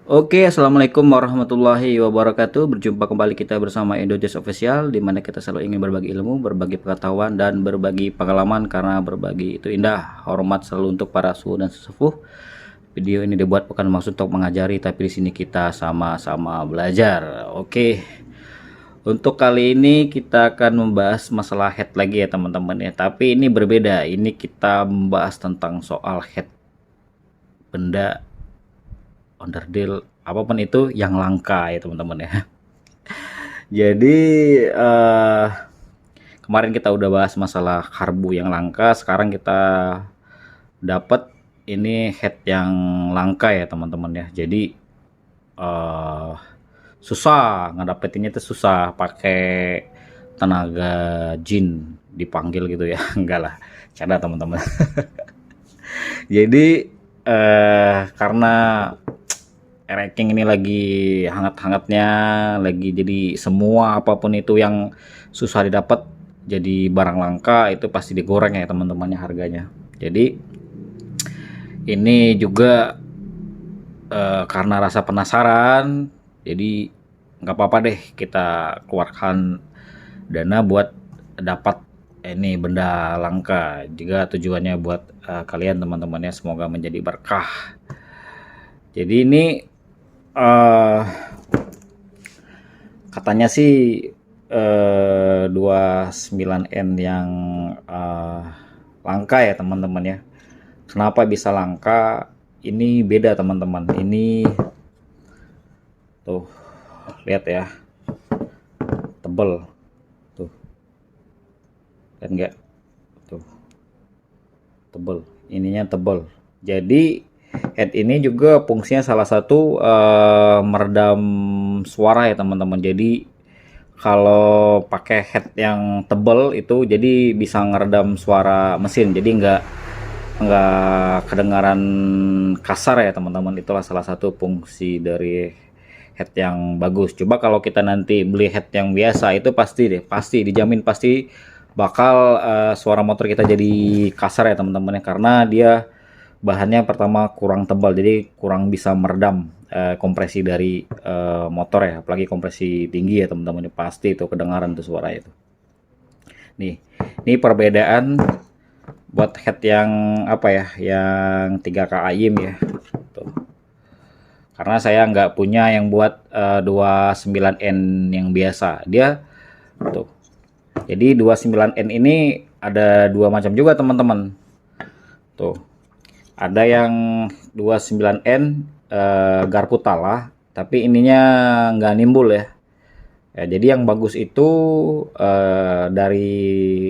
Oke, assalamualaikum warahmatullahi wabarakatuh. Berjumpa kembali kita bersama Indojust Official, di mana kita selalu ingin berbagi ilmu, berbagi pengetahuan, dan berbagi pengalaman karena berbagi itu indah. Hormat selalu untuk para suhu dan sesepuh. Video ini dibuat bukan maksud untuk mengajari, tapi di sini kita sama-sama belajar. Oke, untuk kali ini kita akan membahas masalah head lagi ya teman-teman ya. Tapi ini berbeda. Ini kita membahas tentang soal head benda onderdil apapun itu yang langka ya teman-teman ya. Jadi kemarin kita udah bahas masalah karbu yang langka, sekarang kita dapat ini head yang langka ya teman-teman ya. Jadi eh, susah ngedapetinnya, itu susah pakai tenaga jin dipanggil gitu ya. Enggak lah, canda teman-teman. Jadi karena ranking ini lagi hangat-hangatnya, lagi jadi semua apapun itu yang susah didapat jadi barang langka itu pasti digoreng ya teman-temannya harganya. Jadi ini juga karena rasa penasaran, jadi nggak apa-apa deh kita keluarkan dana buat dapat ini benda langka. Juga tujuannya buat kalian teman-temannya semoga menjadi berkah. Jadi ini uh, katanya sih 29N yang langka ya teman-teman ya. Kenapa bisa langka? Ini beda teman-teman. Ini tuh lihat ya, tebel tuh, kan enggak tuh, tebel. Ininya tebel. Jadi head ini juga fungsinya salah satu meredam suara ya teman-teman. Jadi kalau pakai head yang tebal itu jadi bisa ngeredam suara mesin, jadi nggak kedengaran kasar ya teman-teman. Itulah salah satu fungsi dari head yang bagus. Coba kalau kita nanti beli head yang biasa itu pasti deh, pasti dijamin pasti bakal suara motor kita jadi kasar ya teman-teman ya, karena dia bahannya pertama kurang tebal, jadi kurang bisa meredam kompresi dari motor ya, apalagi kompresi tinggi ya teman-teman, pasti itu kedengaran tuh suara itu. Nih, ini perbedaan buat head yang apa ya, yang 3K AIM ya. Tuh. Karena saya nggak punya yang buat 29N yang biasa. Dia tuh. Jadi 29N ini ada dua macam juga teman-teman. Tuh. Ada yang 29N garpu talah, tapi ininya nggak nimbul ya. Ya, jadi yang bagus itu dari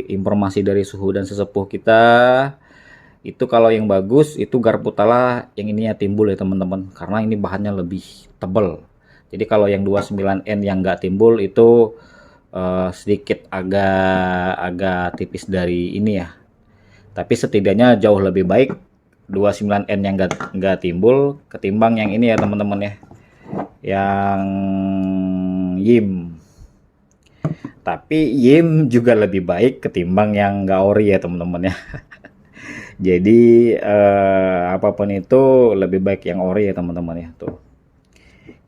informasi dari suhu dan sesepuh kita, itu kalau yang bagus itu garpu talah yang ininya timbul ya teman-teman, karena ini bahannya lebih tebal. Jadi kalau yang 29N yang nggak timbul itu sedikit agak tipis dari ini ya. Tapi setidaknya jauh lebih baik 29N yang nggak timbul ketimbang yang ini ya teman-teman ya, yang YIM. Tapi YIM juga lebih baik ketimbang yang nggak ori ya teman-teman ya. Jadi apapun itu lebih baik yang ori ya teman-teman ya. Tuh,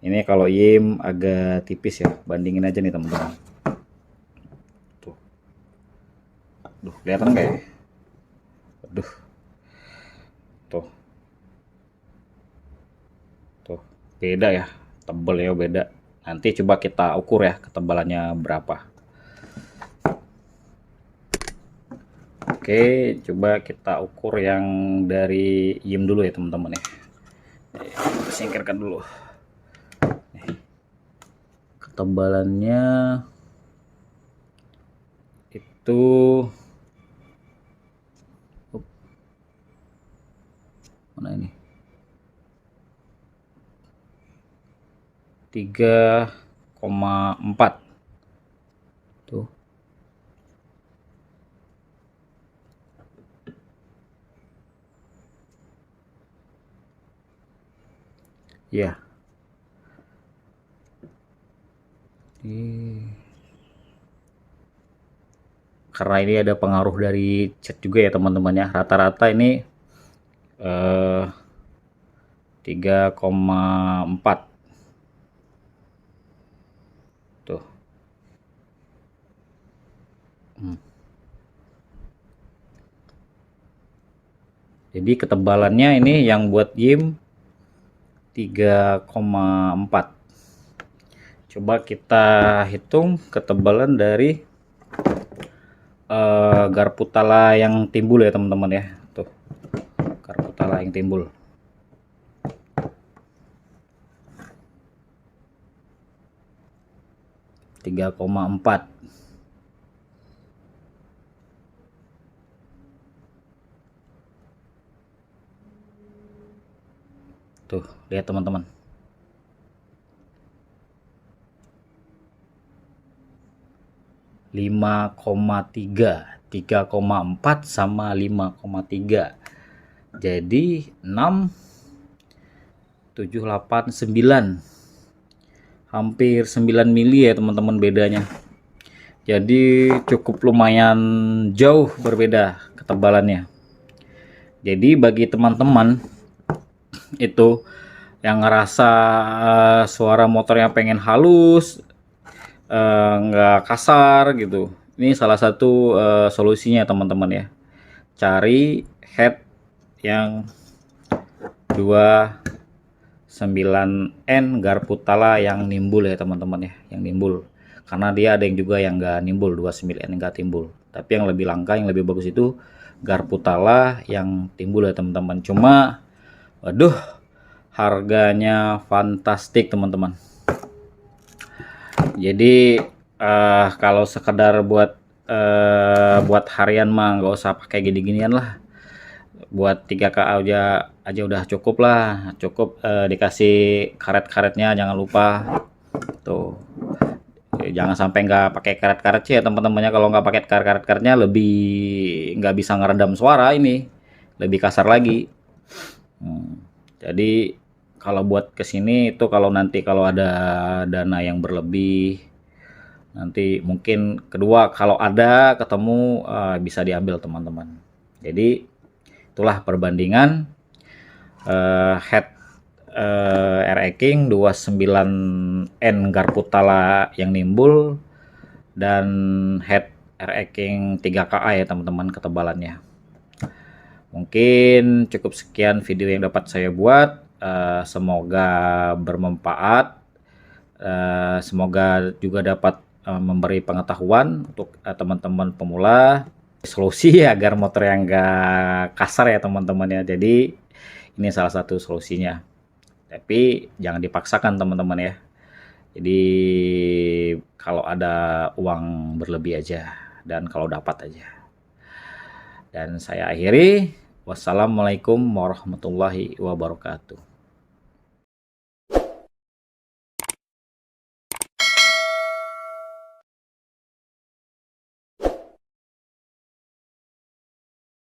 ini kalau YIM agak tipis ya, bandingin aja nih teman-teman. Tuh, duh, kelihatan nggak ya? Aduh, tuh, tuh, beda ya, tebel ya beda. Nanti coba kita ukur ya ketebalannya berapa. Oke, coba kita ukur yang dari YIM dulu ya teman-teman ya. Singkirkan dulu. Ketebalannya itu mana ini? 3,4 tuh. Ya. Karena ini ada pengaruh dari cat juga ya teman-teman ya. Rata-rata ini eh, 3,4 tuh. Jadi ketebalannya ini yang buat game 3,4. Coba kita hitung ketebalan dari garpu tala yang timbul ya teman-teman ya. Tuh, garpu tala yang timbul. Tiga koma empat. Tuh, lihat teman-teman. Lima koma tiga, 3,4 sama 5,3. Jadi 6, 7, 8, 9. Hampir 9 mili ya teman-teman bedanya. Jadi cukup lumayan jauh berbeda ketebalannya. Jadi bagi teman-teman itu yang ngerasa suara motornya pengen halus, nggak kasar gitu, ini salah satu solusinya teman-teman ya. Cari head yang 29N garpu tala yang nimbul ya teman-teman ya, yang nimbul. Karena dia ada yang juga yang nggak nimbul, 29N nggak timbul. Tapi yang lebih langka, yang lebih bagus itu garpu tala yang timbul ya teman-teman. Cuma waduh, harganya fantastik teman-teman. Jadi kalau sekedar buat harian mah nggak usah pakai gini-ginian lah. Buat 3K aja udah cukup lah. Cukup dikasih karet-karetnya, jangan lupa tuh. Jangan sampai nggak pakai karet-karet ya teman-temannya. Kalau nggak pakai karet-karetnya lebih nggak bisa ngeredam suara, ini lebih kasar lagi. Jadi kalau buat kesini itu kalau nanti kalau ada dana yang berlebih, nanti mungkin kedua kalau ada ketemu bisa diambil teman-teman. Jadi itulah perbandingan head RE King 29N garpu tala yang nimbul dan head RE King 3KA ya teman-teman ketebalannya. Mungkin cukup sekian video yang dapat saya buat. Semoga bermanfaat. Semoga juga dapat memberi pengetahuan untuk teman-teman pemula, solusi agar motor yang enggak kasar ya teman-teman ya. Jadi ini salah satu solusinya. Tapi jangan dipaksakan teman-teman ya. Jadi kalau ada uang berlebih aja dan kalau dapat aja. Dan saya akhiri. Wassalamualaikum warahmatullahi wabarakatuh.